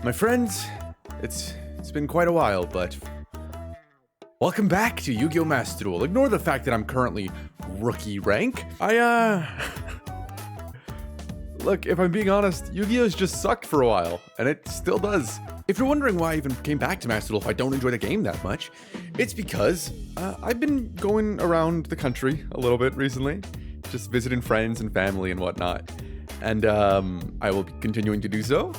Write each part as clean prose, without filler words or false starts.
My friends, it's been quite a while, but welcome back to Yu-Gi-Oh! Master Duel. Ignore the fact that I'm currently rookie rank. Look, if I'm being honest, Yu-Gi-Oh's just sucked for a while, and it still does. If you're wondering why I even came back to Master Duel if I don't enjoy the game that much, it's because I've been going around the country a little bit recently, just visiting friends and family and whatnot, and I will be continuing to do so.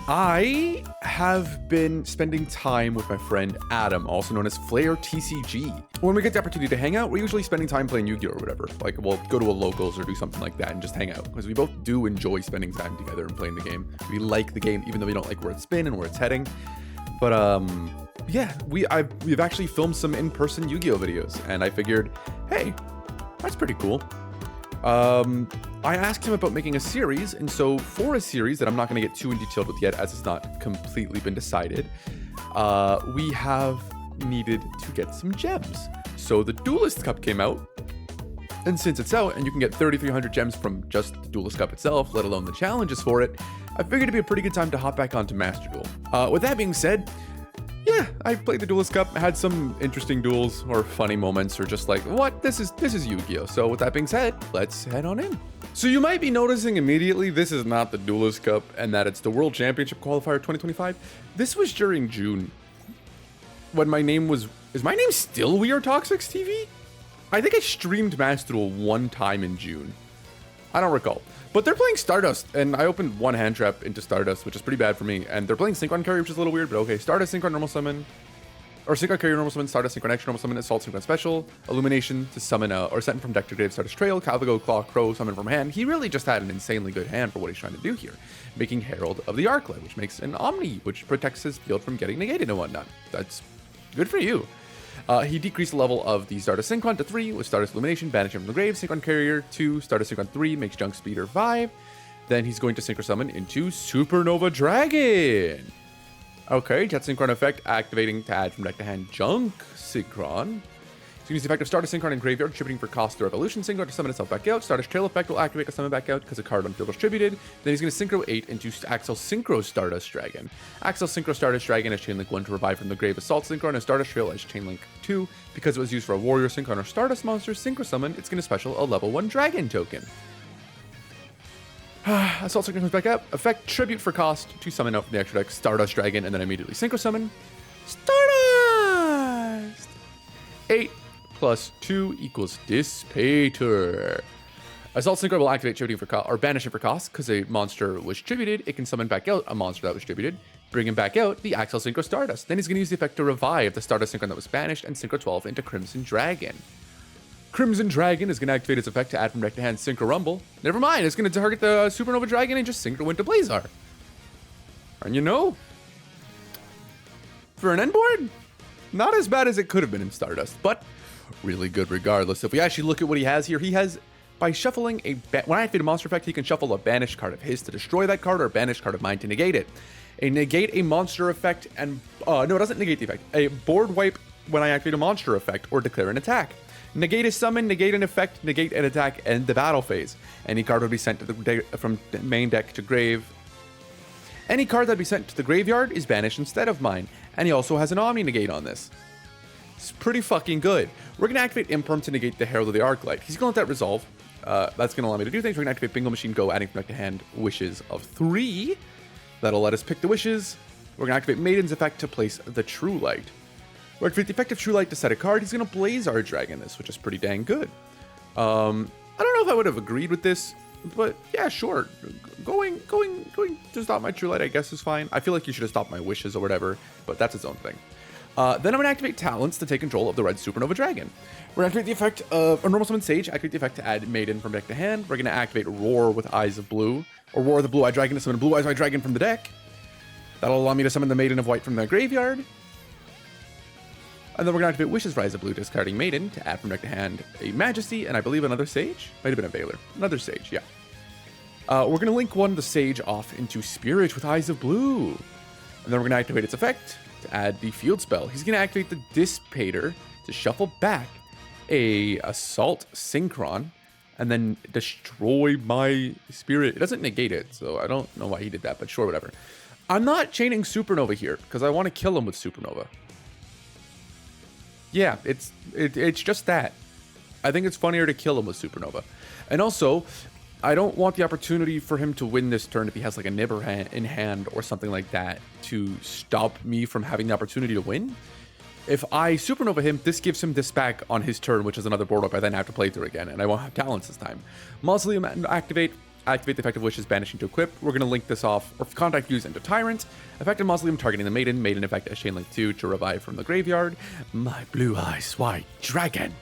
I have been spending time with my friend Adam, also known as Flair TCG. When we get the opportunity to hang out, we're usually spending time playing Yu-Gi-Oh! Or whatever. Like, we'll go to a locals or do something like that and just hang out. Because we both do enjoy spending time together and playing the game. We like the game, even though we don't like where it's been and where it's heading. But, yeah, we've actually filmed some in-person Yu-Gi-Oh! Videos. And I figured, hey, that's pretty cool. I asked him about making a series, and so for a series that I'm not going to get too in detail with yet, as it's not completely been decided, we have needed to get some gems. So the Duelist Cup came out, and since it's out, and you can get 3,300 gems from just the Duelist Cup itself, let alone the challenges for it, I figured it'd be a pretty good time to hop back onto Master Duel. With that being said, yeah, I played the Duelist Cup, had some interesting duels or funny moments, or just like, what? This is Yu-Gi-Oh! So with that being said, let's head on in. So you might be noticing immediately this is not the Duelist Cup and that it's the World Championship Qualifier 2025. This was during June when my name was... Is my name still We Are Toxix TV? I think I streamed Master Duel one time in June. I don't recall. But they're playing Stardust, and I opened one hand trap into Stardust, which is pretty bad for me. And they're playing Synchron Carrier, which is a little weird, but okay. Stardust, Synchron, Normal Summon. Or Synchron Carrier, Normal Summon, Stardust, Synchron Action, Normal Summon, Assault, Synchron Special, Illumination to summon or send from deck to grave, Stardust Trail, Calvigo, Claw, Crow, summon from hand. He really just had an insanely good hand for what he's trying to do here. Making Herald of the Arclight, which makes an Omni, which protects his field from getting negated and whatnot. That's good for you. He decreased the level of the Stardust Synchron to 3 with Stardust Illumination, banish him from the grave, Synchron Carrier 2, Stardust Synchron 3, makes Junk Speeder 5. Then he's going to Synchro Summon into Supernova Dragon. Okay, Jet Synchron effect activating to add from deck to hand Junk Synchron. He's going to use the effect of Stardust Synchron in Graveyard, distributing for cost through Evolution Synchron to summon itself back out. Stardust Trail effect will activate to summon back out because a card on field was distributed. Then he's going to Synchro 8 into Axel Synchro Stardust Dragon. Axel Synchro Stardust Dragon has Chainlink 1 to revive from the grave Assault Synchron, and Stardust Trail has Chainlink 2. Because it was used for a Warrior Synchron or Stardust monster Synchro Summon, it's going to special a level 1 Dragon token. Assault Synchron comes back up. Effect Tribute for cost to summon out from the extra deck Stardust Dragon, and then immediately Synchro Summon Stardust! 8 plus 2 equals Dissipator. Assault Synchron will activate Tributing for cost, or banish it for cost, because a monster was tributed. It can summon back out a monster that was tributed, bring him back out the Axel Synchro Stardust. Then he's going to use the effect to revive the Stardust Synchron that was banished and Synchro 12 into Crimson Dragon. Crimson Dragon is going to activate its effect to add from deck to hand Synchro Rumble. Never mind, it's going to target the Supernova Dragon and just Synchro into Blazar. And you know, for an end board, not as bad as it could have been in Stardust, but really good regardless. If we actually look at what he has here, he has, by shuffling when I activate a monster effect, he can shuffle a banished card of his to destroy that card or a banished card of mine to negate it. Negate a monster effect and, no, it doesn't negate the effect. A board wipe when I activate a monster effect or declare an attack. Negate a summon, negate an effect, negate an attack, end the battle phase. Any card would be sent to from the main deck to grave. Any card that would be sent to the graveyard is banished instead of mine. And he also has an Omni negate on this. It's pretty fucking good. We're going to activate Imperm to negate the Herald of the Arclight. He's going to let that resolve. That's going to allow me to do things. We're going to activate Bingo Machine Go, adding from deck to hand Wishes of 3. That'll let us pick the wishes. We're going to activate Maiden's effect to place the True Light. We're activate the effect of True Light to set a card. He's going to blaze our dragon this, which is pretty dang good. I don't know if I would have agreed with this, but yeah, sure. Going to stop my True Light, I guess, is fine. I feel like you should have stopped my wishes or whatever, but that's its own thing. Then I'm going to activate Talents to take control of the red Supernova Dragon. We're going to activate the effect of a Normal Summon Sage, activate the effect to add Maiden from deck to hand. We're going to activate Roar with Eyes of Blue, or Roar of the Blue Eye Dragon to summon Blue Eyes White Dragon from the deck. That'll allow me to summon the Maiden of White from the graveyard. And then we're going to activate Wishes for Eyes of Blue, discarding Maiden to add from deck to hand a Majesty, and I believe another Sage? Might have been a Veiler. Another Sage, yeah. We're going to link one of the Sage off into Spirit with Eyes of Blue. And then we're going to activate its effect to add the Field Spell. He's going to activate the Dissipator to shuffle back a Assault Synchron, and then destroy my Spirit. It doesn't negate it, so I don't know why he did that, but sure, whatever. I'm not chaining Supernova here because I want to kill him with Supernova. Yeah, it's just that. I think it's funnier to kill him with Supernova. And also, I don't want the opportunity for him to win this turn if he has like a Nibber in hand or something like that to stop me from having the opportunity to win. If I Supernova him, this gives him this back on his turn, which is another board up I then have to play through again, and I won't have talents this time. Mausoleum activate the effective wishes banishing to equip. We're going to link this off, or contact use into Tyrant. Effective Mausoleum targeting the Maiden effect as Chain Link 2 to revive from the graveyard. My blue eyes white dragon.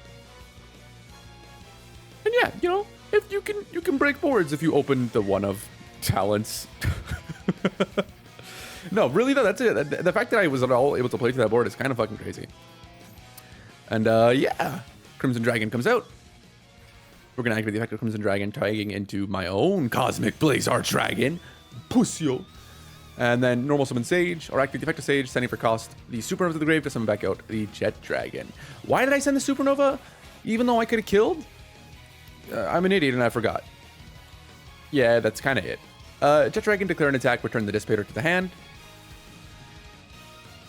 And yeah, you know, if you can break boards if you open the one of talents. No, really though, that's it. The fact that I was at all able to play through that board is kind of fucking crazy. And yeah, Crimson Dragon comes out. We're gonna activate the effect of Crimson Dragon, tagging into my own Cosmic Blaze Arch Dragon, Pusio. And then normal summon Sage, or activate the effect of Sage, sending for cost the Supernova to the grave to summon back out the Jet Dragon. Why did I send the Supernova, even though I could have killed? I'm an idiot and I forgot. Yeah, that's kind of it. Jet Dragon, declare an attack, return the Dissipator to the hand.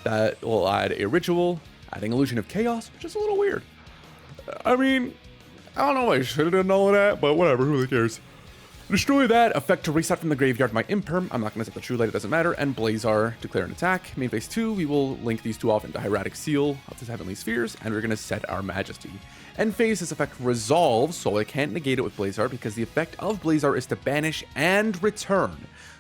That will add a ritual, adding Illusion of Chaos, which is a little weird. I mean, I don't know if I should have done all of that, but whatever, who really cares? Destroy that, effect to reset from the graveyard my Imperm. I'm not going to set the True Light, it doesn't matter. And Blazar, declare an attack. Main phase 2, we will link these two off into Hieratic Seal of the Heavenly Spheres, and we're going to set our Majesty. End phase, this effect resolves, so I can't negate it with Blazar because the effect of Blazar is to banish and return.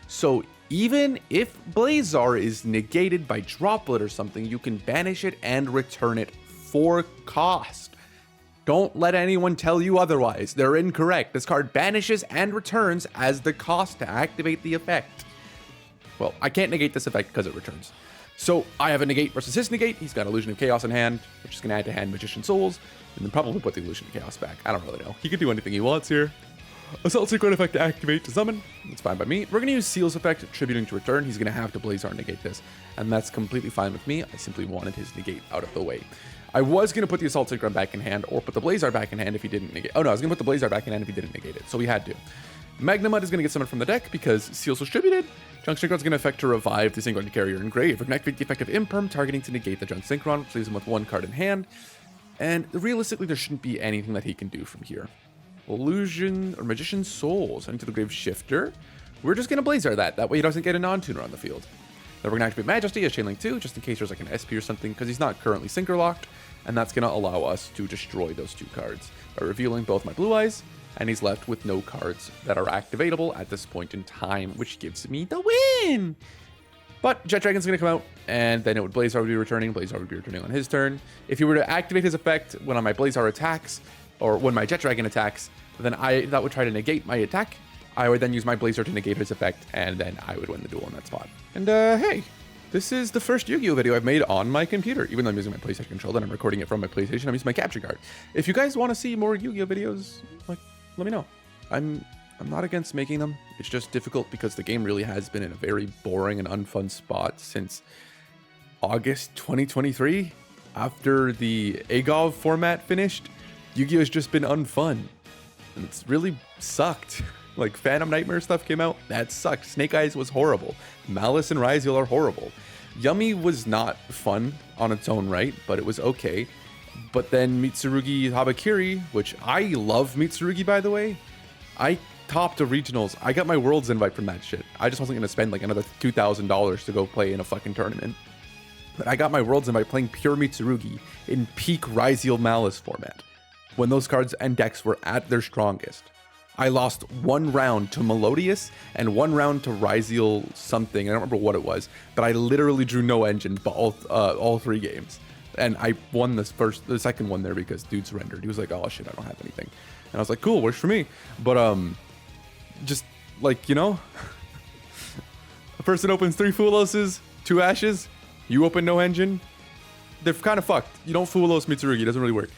So even if Blazar is negated by Droplet or something, you can banish it and return it for cost. Don't let anyone tell you otherwise. They're incorrect. This card banishes and returns as the cost to activate the effect. Well, I can't negate this effect because it returns. So I have a negate versus his negate. He's got Illusion of Chaos in hand, which is going to add to hand Magician Souls, and then probably put the Illusion of Chaos back. I don't really know. He can do anything he wants here. Assault Secret effect to activate to summon. That's fine by me. We're going to use Seal's effect, attributing to return. He's going to have to Blazar negate this, and that's completely fine with me. I simply wanted his negate out of the way. I was going to put the Assault Synchron back in hand, or put the Blazar back in hand if he didn't negate. Oh no, I was going to put the Blazar back in hand if he didn't negate it, so we had to. Magnemite is going to get summoned from the deck because Seal's distributed. Junk Synchron is going to affect to revive the Synchron carrier in grave. We're going to activate the effect of Imperm, targeting to negate the Junk Synchron, which leaves him with one card in hand. And realistically, there shouldn't be anything that he can do from here. Illusion or Magician Souls into the Grave Shifter. We're just going to Blazar that. That way he doesn't get a non-tuner on the field. Then we're going to activate Majesty as Chain Link 2, just in case there's like an SP or something, because he's not currently Synchro locked. And that's going to allow us to destroy those two cards by revealing both my Blue Eyes, and he's left with no cards that are activatable at this point in time, which gives me the win! But Jet Dragon's going to come out, and then it would Blazar would be returning. Blazar would be returning on his turn. If he were to activate his effect when on my Blazar attacks, or when my Jet Dragon attacks, then that would try to negate my attack. I would then use my Blazar to negate his effect, and then I would win the duel in that spot. And hey, this is the first Yu-Gi-Oh video I've made on my computer. Even though I'm using my PlayStation controller and I'm recording it from my PlayStation, I'm using my capture card. If you guys want to see more Yu-Gi-Oh videos, like, let me know. I'm not against making them. It's just difficult because the game really has been in a very boring and unfun spot since August 2023. After the AGOV format finished, Yu-Gi-Oh has just been unfun. And it's really sucked. Like, Phantom Nightmare stuff came out, that sucked. Snake Eyes was horrible. Malice and Ryzeal are horrible. Yummy was not fun on its own right, but it was okay. But then Mitsurugi Habakiri, which I love Mitsurugi, by the way. I topped a regionals. I got my Worlds invite from that shit. I just wasn't going to spend like another $2,000 to go play in a fucking tournament. But I got my Worlds invite playing pure Mitsurugi in peak Ryzeal Malice format, when those cards and decks were at their strongest. I lost one round to Melodious and one round to Ryzeal something. I don't remember what it was, but I literally drew no engine all three games. And I won the second one there because dude surrendered. He was like, oh shit, I don't have anything. And I was like, cool, works for me. But just like, you know, a person opens 3 Fuloses, 2 Ashes, you open no engine, they're kind of fucked. You don't Fulos Mitsurugi, it doesn't really work.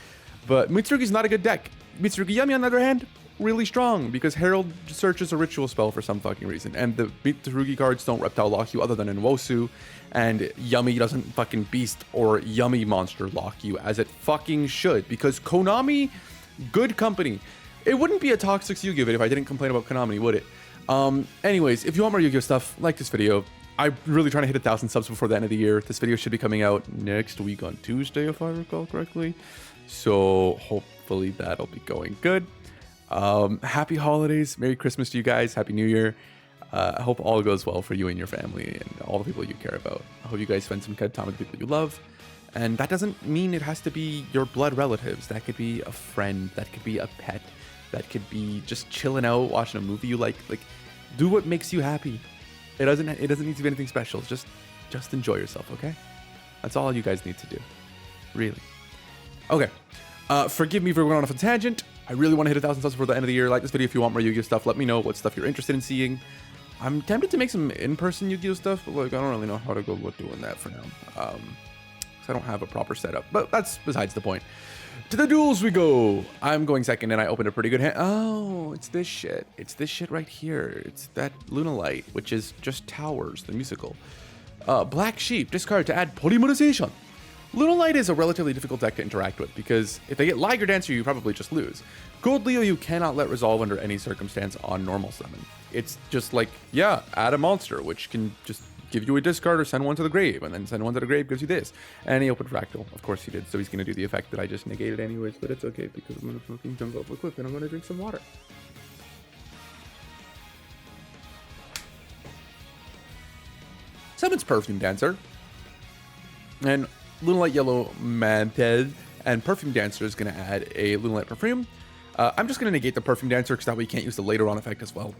But Mitsurugi's not a good deck. Mitsurugi Yummy, on the other hand, really strong because Herald searches a ritual spell for some fucking reason. And the Mitsurugi cards don't Reptile lock you other than in Wosu. And Yummy doesn't fucking Beast or Yummy Monster lock you as it fucking should. Because Konami, good company. It wouldn't be a Toxix Yu-Gi-Oh video if I didn't complain about Konami, would it? Anyways, if you want more Yu-Gi-Oh stuff, like this video. I'm really trying to hit 1,000 subs before the end of the year. This video should be coming out next week on Tuesday, if I recall correctly. So hopefully that'll be going good. Happy holidays. Merry Christmas to you guys. Happy New Year. I hope all goes well for you and your family and all the people you care about. I hope you guys spend some good time with the people you love. And that doesn't mean it has to be your blood relatives. That could be a friend. That could be a pet. That could be just chilling out, watching a movie you like. Like, do what makes you happy. It doesn't need to be anything special. Just enjoy yourself, okay? That's all you guys need to do. Really. Okay. Forgive me for going off a tangent. I really want to hit 1,000 subs before the end of the year. Like this video if you want more Yu-Gi-Oh stuff. Let me know what stuff you're interested in seeing. I'm tempted to make some in-person Yu-Gi-Oh stuff, but like I don't really know how to go about doing that for now. Because I don't have a proper setup. But that's besides the point. To the duels we go. I'm going second, and I opened a pretty good hand. Oh, it's this shit. It's this shit right here. It's that Lunalight, which is just Towers, the musical. Black Sheep, discard to add polymerization. Lunalight is a relatively difficult deck to interact with, because if they get Liger Dancer, you probably just lose. Gold Leo you cannot let resolve under any circumstance on normal summon. It's just like, yeah, add a monster, which can just give you a discard or send one to the grave, and then send one to the grave gives you this. And he opened Fractal. Of course he did, so he's going to do the effect that I just negated anyways, but it's okay because I'm going to fucking jump off a cliff and I'm going to drink some water. Summons Perfume Dancer. And Lunalight Yellow Mantez and Perfume Dancer is going to add a Lunalight Perfume. I'm just going to negate the Perfume Dancer because that way you can't use the later on effect as well.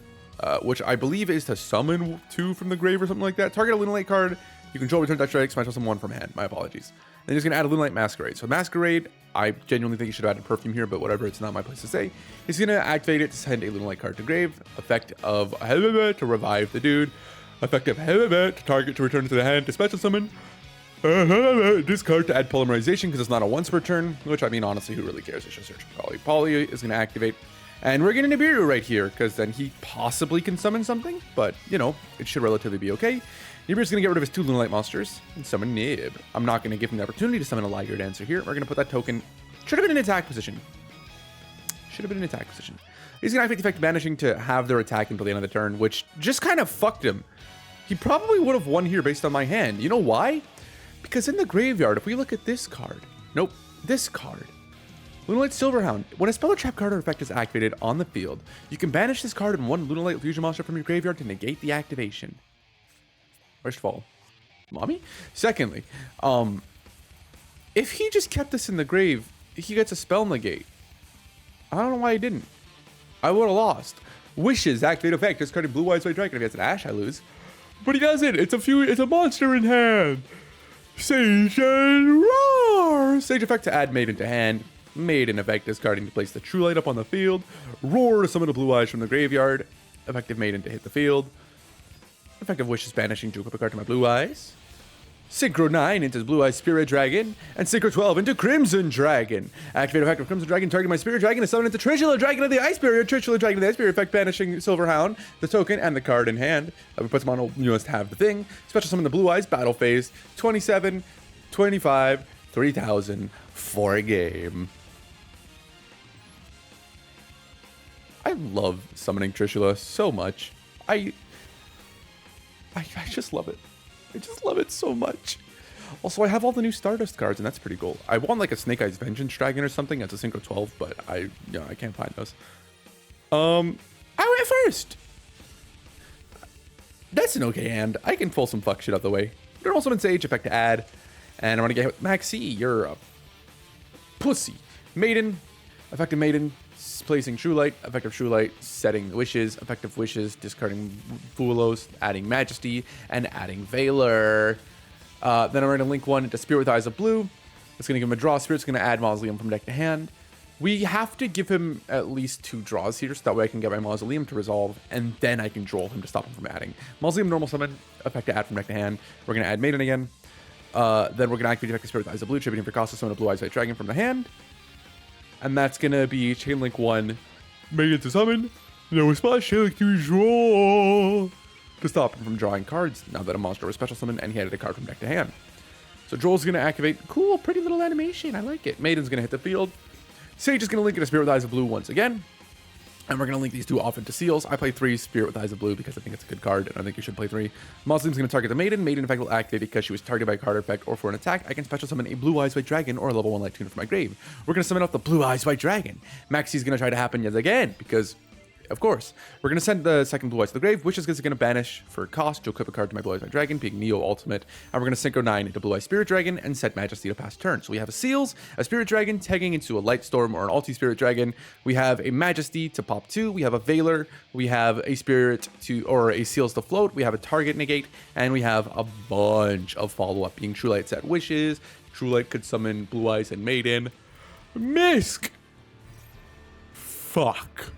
Which I believe is to summon 2 from the grave or something like that. Target a Lunalight card. You control return that strike, smash summon 1 from hand. My apologies. Then he's going to add a Lunalight Masquerade. So Masquerade, I genuinely think he should have added Perfume here, but whatever, it's not my place to say. He's going to activate it to send a Lunalight card to grave. Effect of to revive the dude. Effect of to target to return to the hand to special summon. Discard to add polymerization because it's not a once per turn, which I mean, honestly, who really cares? It's just search Poly. Poly is going to activate. And we're getting Nibiru right here, because then he possibly can summon something, but, you know, it should relatively be okay. Nibiru's going to get rid of his 2 Lunalight monsters and summon Nib. I'm not going to give him the opportunity to summon a Liger Dancer here. We're going to put that token. Should have been in attack position. Should have been in attack position. He's going to activate the effect banishing to have their attack until the end of the turn, which just kind of fucked him. He probably would have won here based on my hand. You know why? Because in the graveyard, if we look at this card, nope, this card, Lunalight Silverhound. When a spell or trap card or effect is activated on the field, you can banish this card and 1 Lunalight fusion monster from your graveyard to negate the activation. First of all, mommy? Secondly, if he just kept this in the grave, he gets a spell negate. I don't know why he didn't. I would have lost. Wishes, activate effect, discarding Blue Eyes White Dragon. If he has an Ash, I lose. But he doesn't. It's a monster in hand. Sage and Roar! Sage effect to add Maiden to hand. Maiden effect discarding to place the True Light up on the field. Roar to summon a Blue Eyes from the graveyard. Effective Maiden to hit the field. Effective Wish is banishing to equip a card to my Blue Eyes. Synchro 9 into Blue Eyes Spirit Dragon. And Synchro 12 into Crimson Dragon. Activate effect of Crimson Dragon, target my Spirit Dragon, and summon into Titular Dragon of the Ice Barrier. Titular Dragon of the Ice Barrier effect banishing Silverhound, the token, and the card in hand. We put them on, you must have the thing. Special summon the Blue Eyes, battle phase. 27, 25, 3000 for a game. I love summoning Trishula so much. I just love it. I just love it so much. Also, I have all the new Stardust cards, and that's pretty cool. I want like a Snake Eyes Vengeance Dragon or something. That's a Synchro 12, but I can't find those. I went first. That's an okay hand. I can pull some fuck shit out the way. You're also in Sage effect to add, and I'm gonna get Maxi. You're a pussy. Maiden, effective Maiden. Placing True Light, effective True Light, setting Wishes, effective Wishes, discarding Fulos, adding Majesty, and adding Valor. Then I'm going to link 1 into Spirit with Eyes of Blue. It's going to give him a draw. Spirit's going to add Mausoleum from deck to hand. We have to give him at least 2 draws here, so that way I can get my Mausoleum to resolve, and then I can draw him to stop him from adding. Mausoleum normal summon, effect to add from deck to hand. We're going to add Maiden again. Then we're going to activate effective Spirit with Eyes of Blue, tributing for cost to summon a Blue Eyes White Dragon from the hand. And that's going to be Chainlink 1, Maiden to summon, no response, Chainlink to draw, to stop him from drawing cards now that a monster was special summoned and he added a card from deck to hand. So Droll's going to activate, cool, pretty little animation, I like it. Maiden's going to hit the field. Sage is going to link in a Spirit with Eyes of Blue once again. And we're going to link these two off into seals. I play 3 Spirit with Eyes of Blue because I think it's a good card, and I think you should play 3. Muslim's going to target the Maiden. Maiden effect will activate because she was targeted by a card effect or for an attack. I can special summon a Blue Eyes White Dragon or a level 1 Light Tuner from my grave. We're going to summon out the Blue Eyes White Dragon. Maxi's going to try to happen yet again because, of course, we're going to send the second Blue Eyes to the grave, which is going to banish for cost to equip a card to my Blue Eyes White Dragon, being Neo Ultimate. And we're going to Synchro 9 into Blue Eyes Spirit Dragon and set Majesty to pass turn. So we have a Seals, a Spirit Dragon tagging into a Light Storm or an Ulti Spirit Dragon. We have a Majesty to pop 2. We have a Veiler. We have a Spirit to, or a Seals to float. We have a Target negate. And we have a bunch of follow-up, being True Light set Wishes. True Light could summon Blue Eyes and Maiden. Misk! Fuck.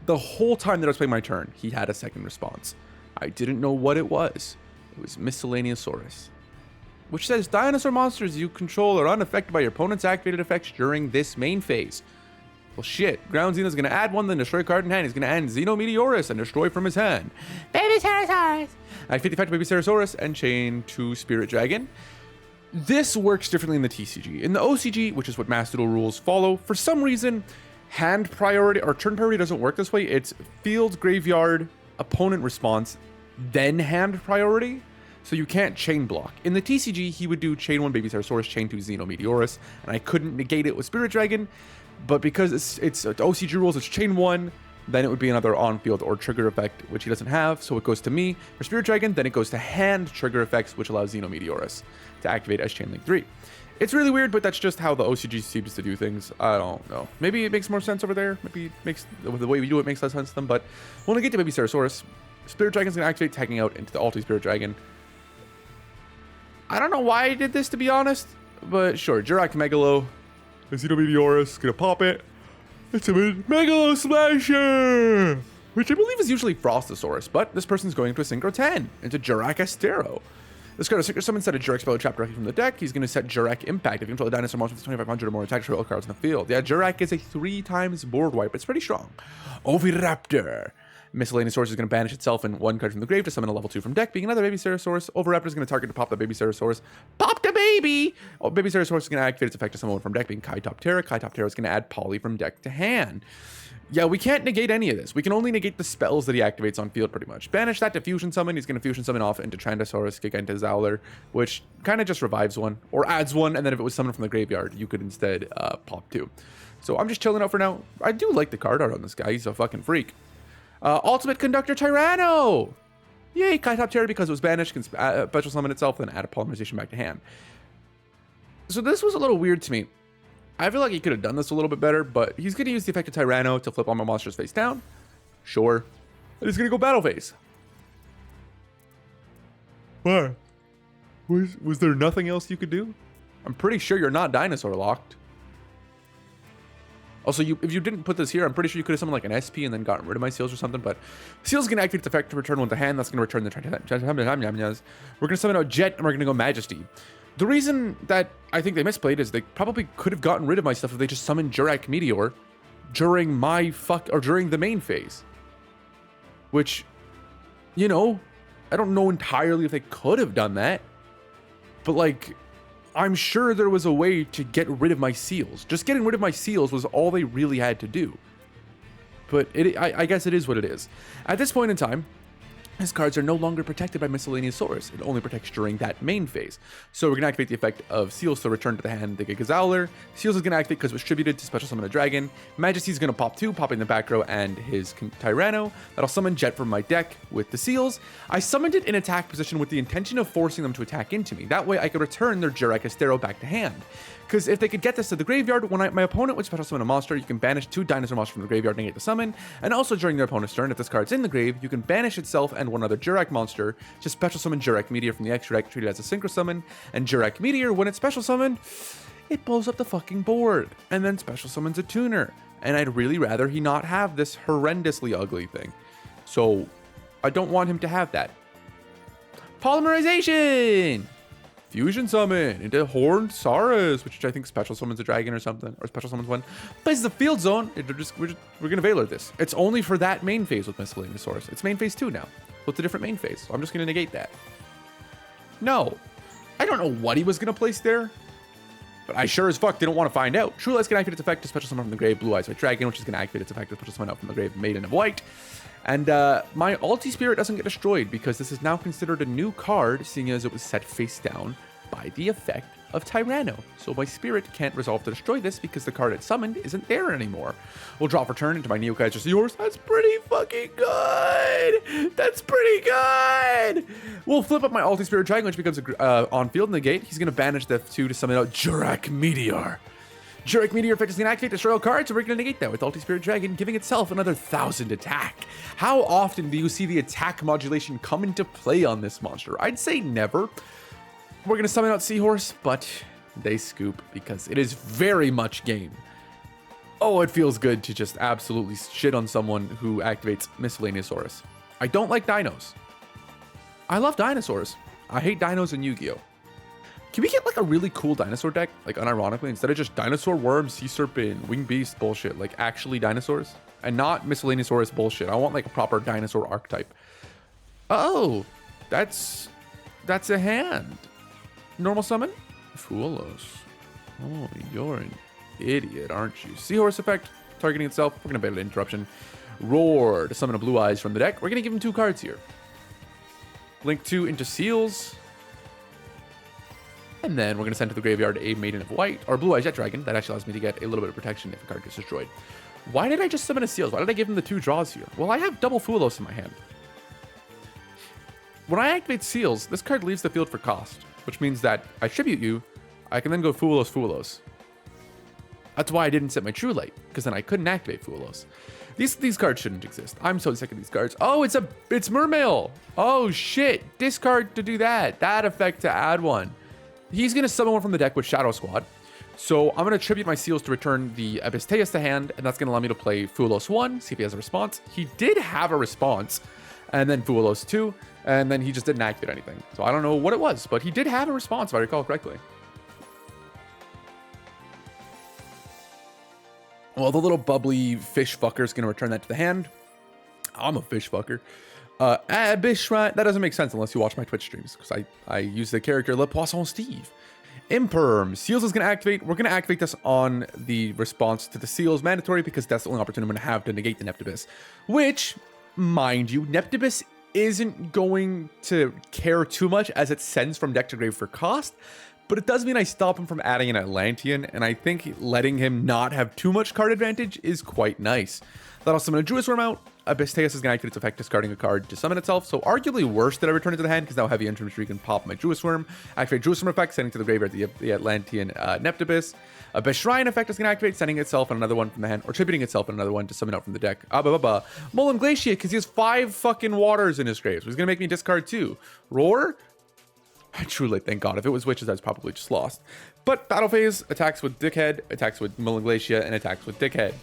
The whole time that I was playing my turn, he had a second response. I didn't know what it was. It was Miscellaneousaurus, which says dinosaur monsters you control are unaffected by your opponent's activated effects during this main phase. Well, shit. Ground Xeno's going to add 1, then destroy a card in hand. He's going to add Xenometeorus and destroy from his hand. Baby Ceratosaurus! Activate the effect of Baby Ceratosaurus and chain to Spirit Dragon. This works differently in the TCG. In the OCG, which is what Master Duel rules follow, for some reason, hand priority or turn priority doesn't work this way. It's field, graveyard, opponent response, then hand priority. So you can't chain block. In the TCG, he would do chain 1 Baby Ceratosaurus, chain 2 Xenometeorus, and I couldn't negate it with Spirit Dragon. But because it's OCG rules, it's chain 1, then it would be another on-field or trigger effect, which he doesn't have. So it goes to me for Spirit Dragon, then it goes to hand trigger effects, which allows Xenometeorus to activate as chain link 3. It's really weird, but that's just how the OCG seems to do things. I don't know. Maybe it makes more sense over there. Maybe it makes, the way we do it makes less sense to them. But when we get to Baby Ceratosaurus, Spirit Dragon's going to activate, tagging out into the Ulti Spirit Dragon. I don't know why I did this, to be honest. But sure, Jurak Megalo. Xenometeorus, going to pop it. It's a Megalo Smasher! Which I believe is usually Frostosaurus. But this person's going to a Synchro 10 into Jurak Astero. This card, a Synchro Summon, set a Jurak spell trap directly from the deck. He's going to set Jurak Impact if you control a dinosaur monster with 2,500 or more attack control cards in the field. Yeah, Jurak is a 3x board wipe. It's pretty strong. Oviraptor. Miscellaneousaurus is going to banish itself in 1 card from the grave to summon a level 2 from deck, being another Baby Ceratosaurus. Oviraptor is going to target to pop the Baby Ceratosaurus. Pop the baby! Oh, Baby Ceratosaurus is going to activate its effect to summon 1 from deck, being Kaitoptera. Kaitoptera is going to add Poly from deck to hand. Yeah, we can't negate any of this. We can only negate the spells that he activates on field, pretty much. Banish that to Fusion Summon. He's going to Fusion Summon off into Trendosaurus, Gigantozauler, which kind of just revives 1, or adds 1, and then if it was summoned from the graveyard, you could instead pop 2. So I'm just chilling out for now. I do like the card art on this guy. He's a fucking freak. Ultimate Conductor Tyranno! Yay, Kaitoptera, because it was banished, can special summon itself, then add a polymerization back to hand. So this was a little weird to me. I feel like he could have done this a little bit better, but he's going to use the effect of Tyranno to flip all my monsters face down. Sure. And he's going to go battle phase. What? Was there nothing else you could do? I'm pretty sure you're not dinosaur locked. Also, if you didn't put this here, I'm pretty sure you could have summoned like an SP and then gotten rid of my Seals or something, but Seals going to activate its effect to return 1 to hand. That's going to return the... We're going to summon out Jet, and we're going to go Majesty. The reason that I think they misplayed is they probably could have gotten rid of my stuff if they just summoned Jurak Meteor during during the main phase. Which, you know, I don't know entirely if they could have done that. But like, I'm sure there was a way to get rid of my Seals. Just getting rid of my Seals was all they really had to do. But I guess it is what it is. At this point in time, his cards are no longer protected by Miscellaneousaurus. It only protects during that main phase. So we're going to activate the effect of Seals to return to the hand the Gigazowler. Seals is going to activate because it was tributed to special summon a dragon. Majesty is going to pop 2, popping the back row and his Tyranno. That'll summon Jet from my deck with the Seals. I summoned it in attack position with the intention of forcing them to attack into me. That way I could return their Jurak Astero back to hand. Because if they could get this to the graveyard, when my opponent would special summon a monster, you can banish 2 dinosaur monsters from the graveyard and negate the summon. And also during their opponent's turn, if this card's in the grave, you can banish itself and 1 other Jurak monster to special summon Jurak Meteor from the extra deck, treat it as a Synchro Summon. And Jurak Meteor, when it's special summoned, it blows up the fucking board. And then special summons a tuner. And I'd really rather he not have this horrendously ugly thing. So I don't want him to have that. Polymerization! Fusion Summon into Horned Saurus, which I think special summons a dragon or something, or special summons 1. Plays the field zone. We're gonna Veiler this. It's only for that main phase with Miscellaneousaurus. It's main phase 2 now. So it's a different main phase. So I'm just gonna negate that. No, I don't know what he was gonna place there. but I sure as fuck didn't want to find out. True Light's gonna activate its effect to special summon from the grave Blue Eyes White Dragon, which is gonna activate its effect to special summon out from the grave Maiden of White. And my Ulti Spirit doesn't get destroyed because this is now considered a new card, seeing as it was set face down by the effect of Tyranno. So my Spirit can't resolve to destroy this because the card it summoned isn't there anymore. We'll draw for turn into my Neokaiser Seahorse. That's pretty fucking good. That's pretty good. We'll flip up my Ulti Spirit Dragon, which becomes on field negate. He's going to banish the 2 to summon out Jurak Meteor. Jurak Meteor effect is going to activate, destroy all cards, so we're going to negate that with Ulti Spirit Dragon, giving itself another 1000 attack. How often do you see the attack modulation come into play on this monster? I'd say never. We're going to summon out Seahorse, but they scoop because it is very much game. Oh, it feels good to just absolutely shit on someone who activates Miscellaneousaurus. I don't like dinos. I love dinosaurs. I hate dinos in Yu-Gi-Oh! Can we get like a really cool dinosaur deck? Like unironically, instead of just dinosaur, worm, sea serpent, winged beast bullshit, like actually dinosaurs and not Miscellaneousaurus bullshit. I want like a proper dinosaur archetype. Oh, that's a hand. Normal summon? Foolos. Oh, you're an idiot, aren't you? Seahorse effect, targeting itself. We're going to bait an interruption. Roar to summon a Blue Eyes from the deck. We're going to give him 2 cards here. Link 2 into Seals. And then we're going to send to the graveyard a Maiden of White, or Blue Eyes Jet Dragon. That actually allows me to get a little bit of protection if a card gets destroyed. Why did I just summon a Seals? Why did I give him the 2 draws here? Well, I have double Foolos in my hand. When I activate Seals, this card leaves the field for cost, which means that I tribute you, I can then go Foolos. That's why I didn't set my True Light, because then I couldn't activate Foolos. These cards shouldn't exist. I'm so sick of these cards. Oh, it's Mermail. Oh shit, discard to do that. That effect to add one. He's going to summon one from the deck with Shadow Squad. So I'm going to tribute my Seals to return the Abysteus to hand, and that's going to allow me to play Foolos 1, see if he has a response. He did have a response, and then Foolos 2, and then he just didn't activate anything. So I don't know what it was, but he did have a response, if I recall correctly. Well, the little bubbly fish fucker is going to return that to the hand. I'm a fish fucker. Abyss Shrine, that doesn't make sense unless you watch my Twitch streams, because I use the character Le Poisson Steve. Imperm, Seals is going to activate. We're going to activate this on the response to the Seals mandatory, because that's the only opportunity I'm going to have to negate the Neptibus. Which, mind you, Neptibus isn't going to care too much as it sends from deck to grave for cost, but it does mean I stop him from adding an Atlantean, and I think letting him not have too much card advantage is quite nice. That'll summon a Druid Worm out. Abysteus is going to activate its effect, discarding a card to summon itself. So arguably worse that I return it to the hand, because now Heavy Entry can pop my Druid Worm. Activate Druid Worm effect, sending to the graveyard the Atlantean Neptibus. Abyss Shrine effect is going to activate, sending itself on another one from the hand, or tributing itself on another one to summon out from the deck. Mullen Glacier, because he has 5 fucking waters in his grave. So he's going to make me discard 2. Roar? Truly, thank God. If it was Witches, I was probably just lost. But Battle Phase attacks with Dickhead, attacks with Mullen Glacier, and attacks with Dickhead.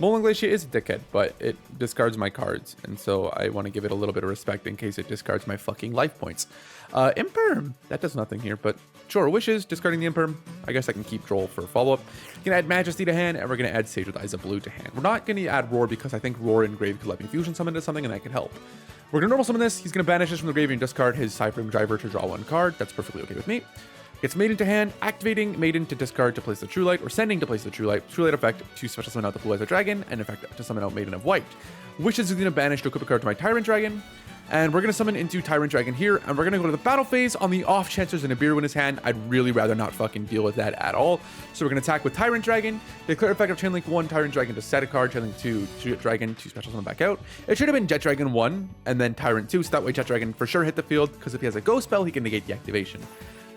Mullen Glacier is a dickhead, but it discards my cards, and so I want to give it a little bit of respect in case it discards my fucking life points. Imperm, that does nothing here, but sure, Wishes, discarding the Imperm. I guess I can keep Droll for follow-up. We're going to add Majesty to hand, and we're going to add Sage with Eyes of Blue to hand. We're not going to add Roar because I think Roar in grave could let me fusion summon to something, and that could help. We're going to normal summon this. He's going to banish this from the grave and discard his Cyframe Driver to draw 1 card. That's perfectly okay with me. Gets Maiden to hand, activating Maiden to discard to place the True Light, or sending to place the True Light. True Light effect to special summon out the Blue Eyes of Dragon, and effect to summon out Maiden of White. Wishes is going to banish to equip a card to my Tyrant Dragon, and we're going to summon into Tyrant Dragon here, and we're going to go to the battle phase on the off chance there's an Nibiru in his hand. I'd really rather not fucking deal with that at all. So we're going to attack with Tyrant Dragon, declare effect of Chain Link 1, Tyrant Dragon to set a card, Chain Link 2, Jet Dragon to special summon back out. It should have been Jet Dragon 1, and then Tyrant 2, so that way Jet Dragon for sure hit the field, because if he has a Ghost spell, he can negate the activation.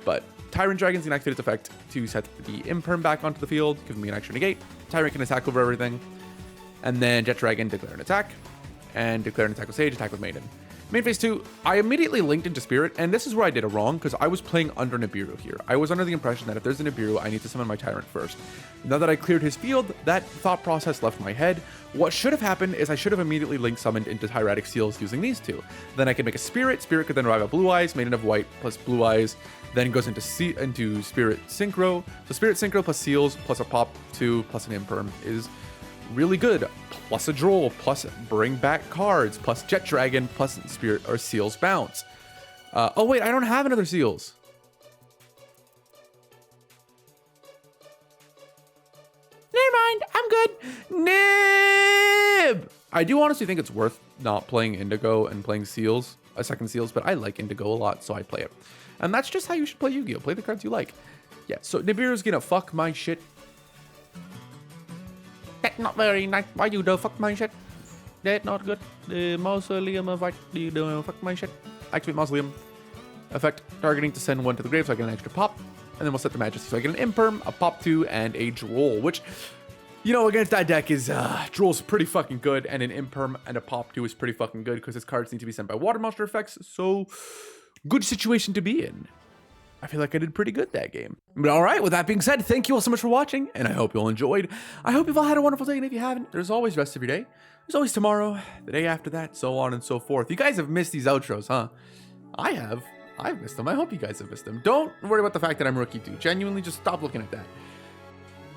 But Tyrant Dragon's gonna activate its effect to set the Imperm back onto the field, giving me an extra negate. Tyrant can attack over everything. And then Jet Dragon declare an attack. And declare an attack with Sage, attack with Maiden. Main phase 2, I immediately linked into Spirit, and this is where I did it wrong, because I was playing under Nibiru here. I was under the impression that if there's a Nibiru, I need to summon my Tyrant first. Now that I cleared his field, that thought process left my head. What should have happened is I should have immediately link summoned into Tyrannic Seals using these 2. Then I could make a Spirit. Spirit could then revive a Blue Eyes, Maiden of White plus Blue Eyes, then goes into Spirit Synchro. So Spirit Synchro plus Seals plus a Pop 2 plus an Imperm is really good. Plus a Droll, plus bring back cards, plus Jet Dragon, plus Spirit or Seals bounce. Oh wait, I don't have another Seals. never mind. I'm good. Nib. I do honestly think it's worth not playing Indigo and playing Seals, second Seals, but I like Indigo a lot, so I play it. And that's just how you should play Yu-Gi-Oh! Play the cards you like. Yeah, so Nibiru's gonna fuck my shit. That's not very nice. Why you do fuck my shit? That's not good. The mausoleum of what do you do? Fuck my shit. Activate mausoleum. Effect targeting to send one to the grave so I get an extra pop. And then we'll set the majesty. So I get an Imperm, a pop 2, and a Droll, which, you know, against that deck is Droll's pretty fucking good, and an Imperm and a pop 2 is pretty fucking good because his cards need to be sent by water monster effects. So good situation to be in. I feel like I did pretty good that game. But all right, with that being said, thank you all so much for watching, and I hope you all enjoyed. I hope you've all had a wonderful day, and if you haven't, there's always the rest of your day. There's always tomorrow, the day after that, so on and so forth. You guys have missed these outros, huh? I have. I've missed them. I hope you guys have missed them. Don't worry about the fact that I'm rookie too. Genuinely, just stop looking at that.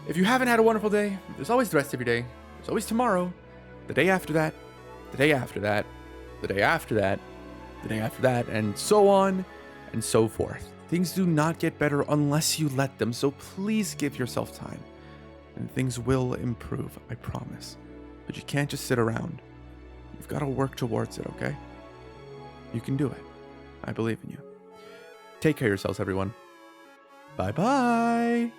If you haven't had a wonderful day, there's always the rest of your day. There's always tomorrow, the day after that, the day after that, the day after that, the day after that, and so on and so forth. Things do not get better unless you let them, so please give yourself time. And things will improve, I promise. But you can't just sit around. You've got to work towards it, okay? You can do it. I believe in you. Take care of yourselves, everyone. Bye-bye.